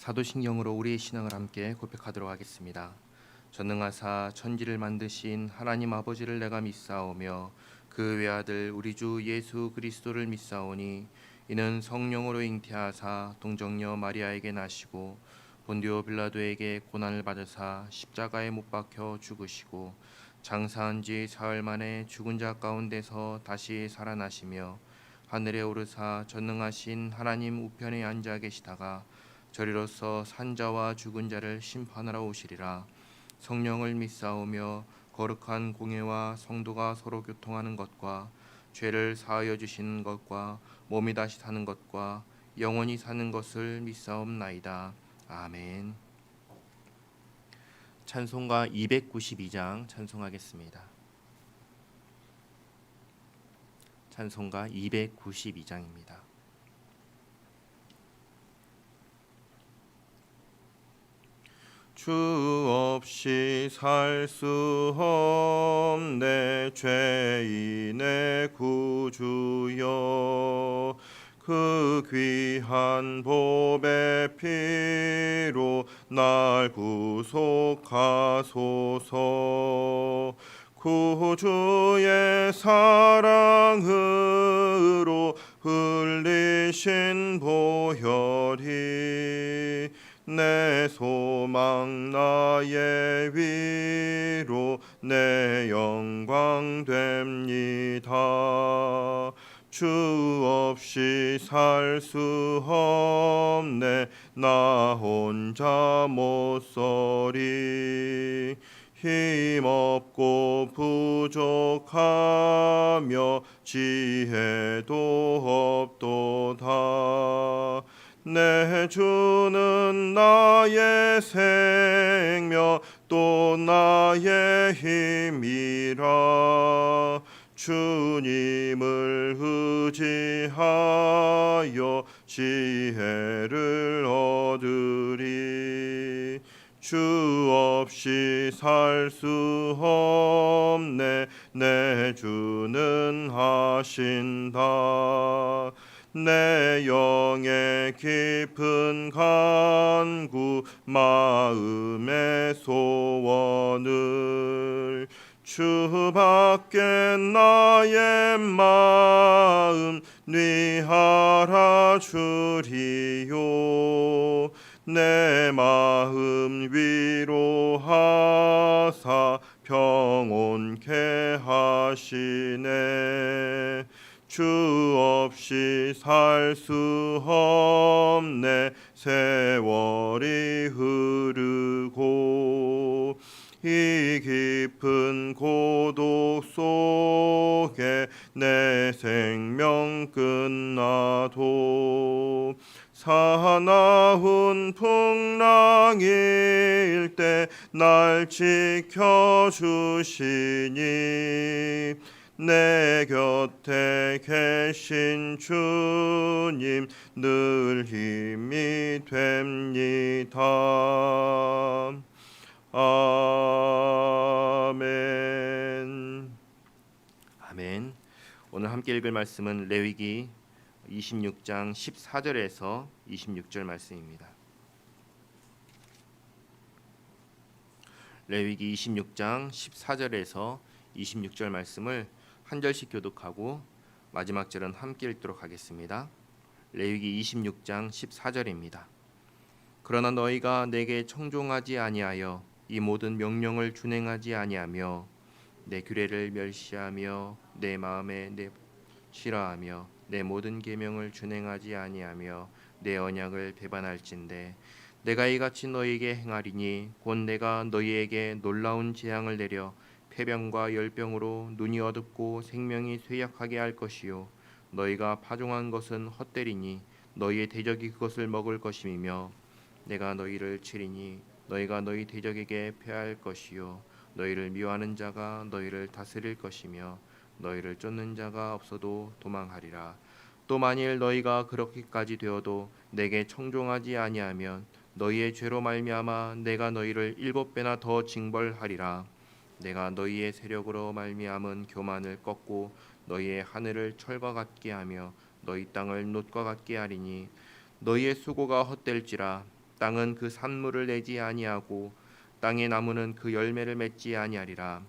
사도신경으로 우리의 신앙을 함께 고백하도록 하겠습니다. 전능하사 천지를 만드신 하나님 아버지를 내가 믿사오며 그 외아들 우리 주 예수 그리스도를 믿사오니 이는 성령으로 잉태하사 동정녀 마리아에게 나시고 본디오 빌라도에게 고난을 받으사 십자가에 못 박혀 죽으시고 장사한 지 사흘 만에 죽은 자 가운데서 다시 살아나시며 하늘에 오르사 전능하신 하나님 우편에 앉아 계시다가 저리로서 산자와 죽은 자를 심판하러 오시리라. 성령을 믿사오며 거룩한 공예와 성도가 서로 교통하는 것과 죄를 사하여 주시는 것과 몸이 다시 사는 것과 영원히 사는 것을 믿사옵나이다. 아멘. 찬송가 292장 찬송하겠습니다. 찬송가 292장입니다. 주 없이 살 수 없네 죄인의 구주여, 그 귀한 보배 피로 날 구속하소서. 구주의 사랑으로 흘리신 보혈이 내 소망 나의 위로 내 영광 됩니다. 주 없이 살 수 없네 나 혼자 못 서리. 힘없고 부족하며 지혜도 없도다. 내 주는 나의 생명 또 나의 힘이라. 주님을 의지하여 지혜를 얻으리. 주 없이 살 수 없네 내 주는 하신다. 내 영의 깊은 간구 마음의 소원을 주밖에 나의 마음 뉘하라 주리요. 내 마음 위로하사 평온케 하시네. 주 없이 살 수 없네 세월이 흐르고 이 깊은 고독 속에 내 생명 끝나도 사나운 풍랑일 때 날 지켜주시니 내 곁에 계신 주님 늘 힘이 됩니다. 아멘. 아멘. 오늘 함께 읽을 말씀은 레위기 26장 14절에서 26절 말씀입니다. 레위기 26장 14절에서 26절 말씀을 한 절씩 교독하고 마지막 절은 함께 읽도록 하겠습니다. 레위기 26장 14절입니다. 그러나 너희가 내게 청종하지 아니하여 이 모든 명령을 준행하지 아니하며 내 규례를 멸시하며 내 마음에 싫어하며 내 모든 계명을 준행하지 아니하며 내 언약을 배반할진대 내가 이같이 너희에게 행하리니 곧 내가 너희에게 놀라운 재앙을 내려 폐병과 열병으로 눈이 어둡고 생명이 쇠약하게 할 것이요 너희가 파종한 것은 헛되리니 너희의 대적이 그것을 먹을 것임이며 내가 너희를 치리니 너희가 너희 대적에게 패할 것이요 너희를 미워하는 자가 너희를 다스릴 것이며 너희를 쫓는 자가 없어도 도망하리라. 또 만일 너희가 그렇게까지 되어도 내게 청종하지 아니하면 너희의 죄로 말미암아 내가 너희를 7배나 더 징벌하리라. 내가 너희의 세력으로 말미암은 교만을 꺾고 너희의 하늘을 철과 같게 하며 너희 땅을 놋과 같게 하리니 너희의 수고가 헛될지라 땅은 그 산물을 내지 아니하고 땅의 나무는 그 열매를 맺지 아니하리라.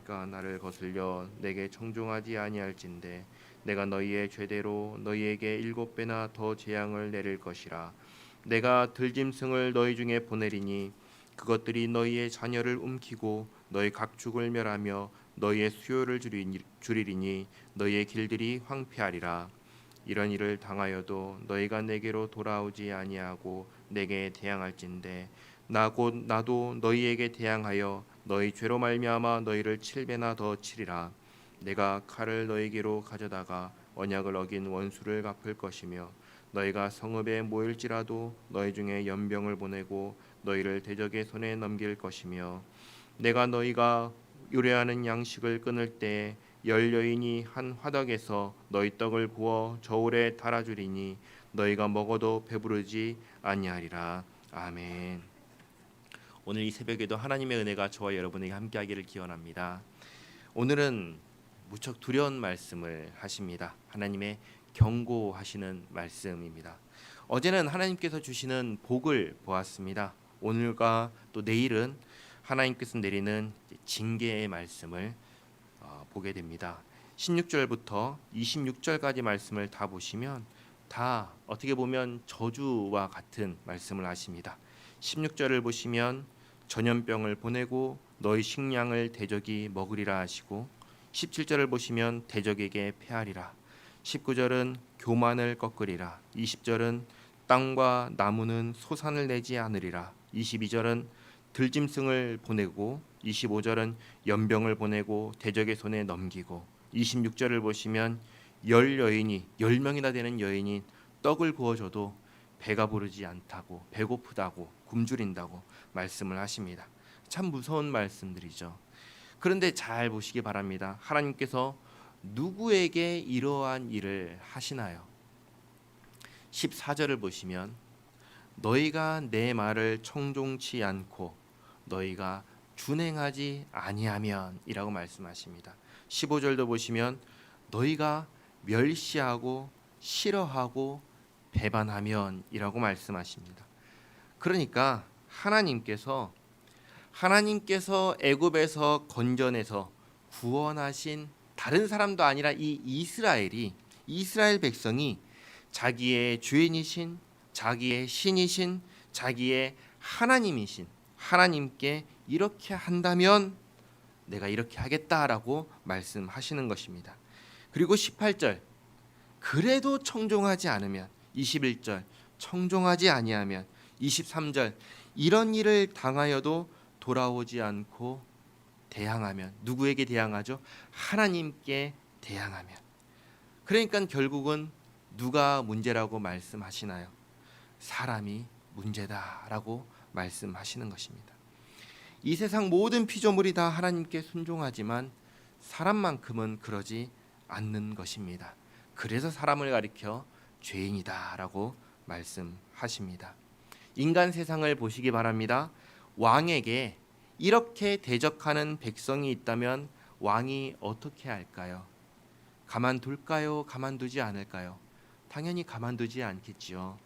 그러니까 나를 거슬려 내게 청종하지 아니할진대 내가 너희의 죄대로 너희에게 7배나 더 재앙을 내릴 것이라. 내가 들짐승을 너희 중에 보내리니 그것들이 너희의 자녀를 움키고 너희 각축을 멸하며 너희의 수요를 줄이리니 너희의 길들이 황폐하리라. 이런 일을 당하여도 너희가 내게로 돌아오지 아니하고 내게 대항할진대 나도 너희에게 대항하여 너희 죄로 말미암아 너희를 7배나 더 치리라. 내가 칼을 너희에게로 가져다가 언약을 어긴 원수를 갚을 것이며 너희가 성읍에 모일지라도 너희 중에 연병을 보내고 너희를 대적의 손에 넘길 것이며 내가 너희가 요리하는 양식을 끊을 때 열 여인이 한 화덕에서 너희 떡을 부어 저울에 달아주리니 너희가 먹어도 배부르지 아니하리라. 아멘. 오늘 이 새벽에도 하나님의 은혜가 저와 여러분에게 함께하기를 기원합니다. 오늘은 무척 두려운 말씀을 하십니다. 하나님의 경고하시는 말씀입니다. 어제는 하나님께서 주시는 복을 보았습니다. 오늘과 또 내일은 하나님께서 내리는 징계의 말씀을 보게 됩니다. 16절부터 26절까지 말씀을 다 보시면 다 어떻게 보면 저주와 같은 말씀을 하십니다. 16절을 보시면 전염병을 보내고 너희 식량을 대적이 먹으리라 하시고 17절을 보시면 대적에게 패하리라. 19절은 교만을 꺾으리라. 20절은 땅과 나무는 소산을 내지 않으리라. 22절은 들짐승을 보내고 25절은 연병을 보내고 대적의 손에 넘기고 26절을 보시면 10명이나 되는 여인이 떡을 구워줘도 배가 부르지 않다고 배고프다고 굶주린다고 말씀을 하십니다. 참 무서운 말씀들이죠. 그런데 잘 보시기 바랍니다. 하나님께서 누구에게 이러한 일을 하시나요? 14절을 보시면 너희가 내 말을 청종치 않고 너희가 준행하지 아니하면 이라고 말씀하십니다. 15절도 보시면 너희가 멸시하고 싫어하고 배반하면 이라고 말씀하십니다. 그러니까 하나님께서 애굽에서 건져내서 구원하신 다른 사람도 아니라 이 이스라엘 백성이 자기의 주인이신 자기의 신이신 자기의 하나님이신 하나님께 이렇게 한다면 내가 이렇게 하겠다라고 말씀하시는 것입니다. 그리고 18절 그래도 청종하지 않으면 21절 청종하지 아니하면 23절 이런 일을 당하여도 돌아오지 않고 대항하면 누구에게 대항하죠? 하나님께 대항하면. 그러니까 결국은 누가 문제라고 말씀하시나요? 사람이 문제다라고 말씀하시는 것입니다. 이 세상 모든 피조물이 다 하나님께 순종하지만 사람만큼은 그러지 않는 것입니다. 그래서 사람을 가리켜 죄인이다라고 말씀하십니다. 인간 세상을 보시기 바랍니다. 왕에게 이렇게 대적하는 백성이 있다면 왕이 어떻게 할까요? 가만둘까요? 가만두지 않을까요? 당연히 가만두지 않겠지요.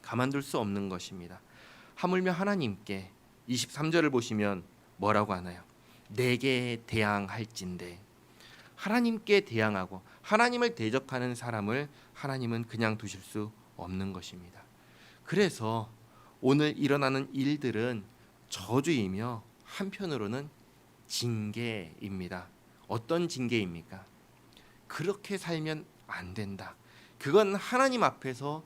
가만둘 수 없는 것입니다. 하물며 하나님께 23절을 보시면 뭐라고 하나요? 내게 대항할진대. 하나님께 대항하고 하나님을 대적하는 사람을 하나님은 그냥 두실 수 없는 것입니다. 그래서 오늘 일어나는 일들은 저주이며 한편으로는 징계입니다. 어떤 징계입니까? 그렇게 살면 안 된다. 그건 하나님 앞에서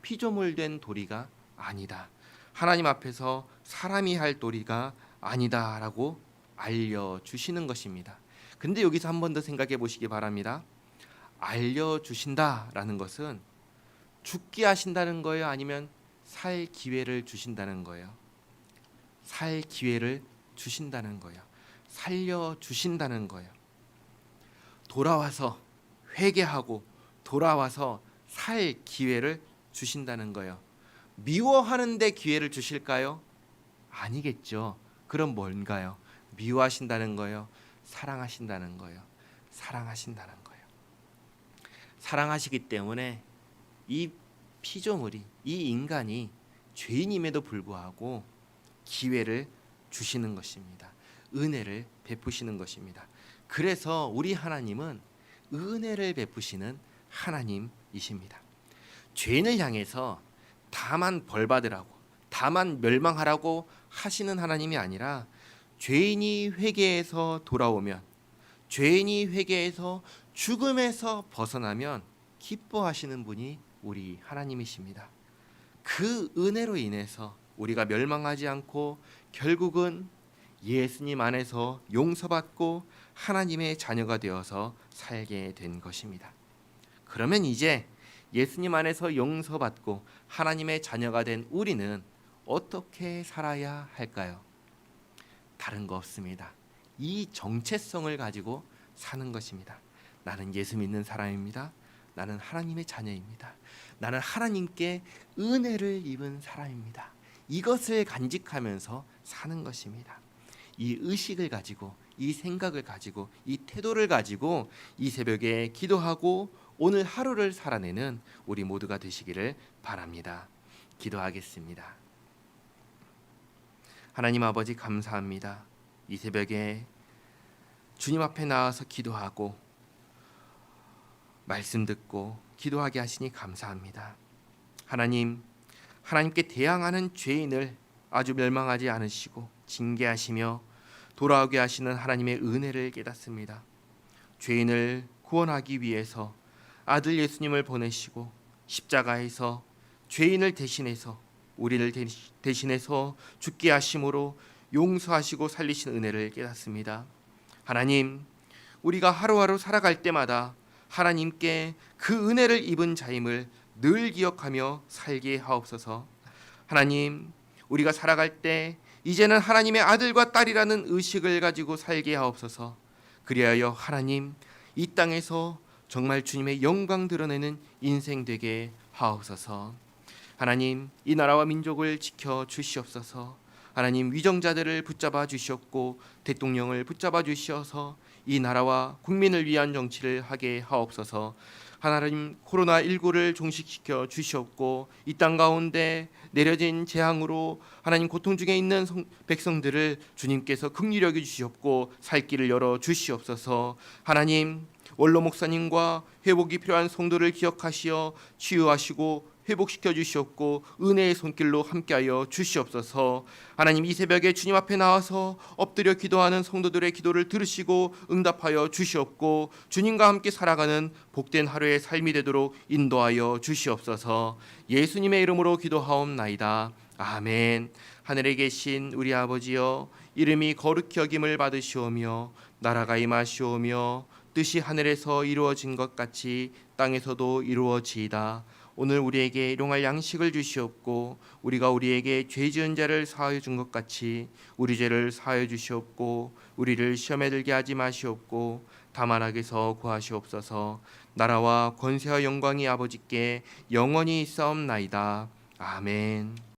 피조물 된 도리가 아니다. 하나님 앞에서 사람이 할 도리가 아니다라고 알려주시는 것입니다. 근데 여기서 한 번 더 생각해 보시기 바랍니다. 알려주신다라는 것은 죽게 하신다는 거예요? 아니면 살 기회를 주신다는 거예요? 살 기회를 주신다는 거예요. 살려주신다는 거예요. 돌아와서 회개하고 돌아와서 살 기회를 주신다는 거예요. 미워하는데 기회를 주실까요? 아니겠죠. 그럼 뭔가요? 미워하신다는 거예요? 사랑하신다는 거예요? 사랑하신다는 거예요. 사랑하시기 때문에 이 피조물이 이 인간이 죄인임에도 불구하고 기회를 주시는 것입니다. 은혜를 베푸시는 것입니다. 그래서 우리 하나님은 은혜를 베푸시는 하나님이십니다. 죄인을 향해서 다만 벌받으라고, 다만 멸망하라고 하시는 하나님이 아니라 죄인이 회개해서 돌아오면, 죄인이 회개해서 죽음에서 벗어나면 기뻐하시는 분이 우리 하나님이십니다. 그 은혜로 인해서 우리가 멸망하지 않고 결국은 예수님 안에서 용서받고 하나님의 자녀가 되어서 살게 된 것입니다. 그러면 이제 예수님 안에서 용서받고 하나님의 자녀가 된 우리는 어떻게 살아야 할까요? 다른 거 없습니다. 이 정체성을 가지고 사는 것입니다. 나는 예수 믿는 사람입니다. 나는 하나님의 자녀입니다. 나는 하나님께 은혜를 입은 사람입니다. 이것을 간직하면서 사는 것입니다. 이 의식을 가지고, 이 생각을 가지고, 이 태도를 가지고 이 새벽에 기도하고 오늘 하루를 살아내는 우리 모두가 되시기를 바랍니다. 기도하겠습니다. 하나님 아버지, 감사합니다. 이 새벽에 주님 앞에 나와서 기도하고 말씀 듣고 기도하게 하시니 감사합니다. 하나님께 대항하는 죄인을 아주 멸망하지 않으시고 징계하시며 돌아오게 하시는 하나님의 은혜를 깨닫습니다. 죄인을 구원하기 위해서 아들 예수님을 보내시고 십자가에서 죄인을 대신해서, 우리를 대신해서 죽게 하심으로 용서하시고 살리신 은혜를 깨닫습니다. 하나님, 우리가 하루하루 살아갈 때마다 하나님께 그 은혜를 입은 자임을 늘 기억하며 살게 하옵소서. 하나님, 우리가 살아갈 때 이제는 하나님의 아들과 딸이라는 의식을 가지고 살게 하옵소서. 그리하여 하나님, 이 땅에서 정말 주님의 영광 드러내는 인생 되게 하옵소서. 하나님, 이 나라와 민족을 지켜 주시옵소서. 하나님, 위정자들을 붙잡아 주시옵고 대통령을 붙잡아 주시어서 이 나라와 국민을 위한 정치를 하게 하옵소서. 하나님, 코로나19를 종식시켜 주시옵고 이 땅 가운데 내려진 재앙으로 하나님 고통 중에 있는 백성들을 주님께서 긍휼히 여겨 주시옵고 살 길을 열어 주시옵소서. 하나님, 원로 목사님과 회복이 필요한 성도를 기억하시어 치유하시고 회복시켜 주시옵고 은혜의 손길로 함께하여 주시옵소서. 하나님, 이 새벽에 주님 앞에 나와서 엎드려 기도하는 성도들의 기도를 들으시고 응답하여 주시옵고 주님과 함께 살아가는 복된 하루의 삶이 되도록 인도하여 주시옵소서. 예수님의 이름으로 기도하옵나이다. 아멘. 하늘에 계신 우리 아버지여, 이름이 거룩히 여김을 받으시오며 나라가 임하시오며 뜻이 하늘에서 이루어진 것 같이 땅에서도 이루어지이다. 오늘 우리에게 일용할 양식을 주시옵고 우리가 우리에게 죄 지은 자를 사하여 준 것 같이 우리 죄를 사하여 주시옵고 우리를 시험에 들게 하지 마시옵고 다만 악에서 구하시옵소서. 나라와 권세와 영광이 아버지께 영원히 있사옵나이다. 아멘.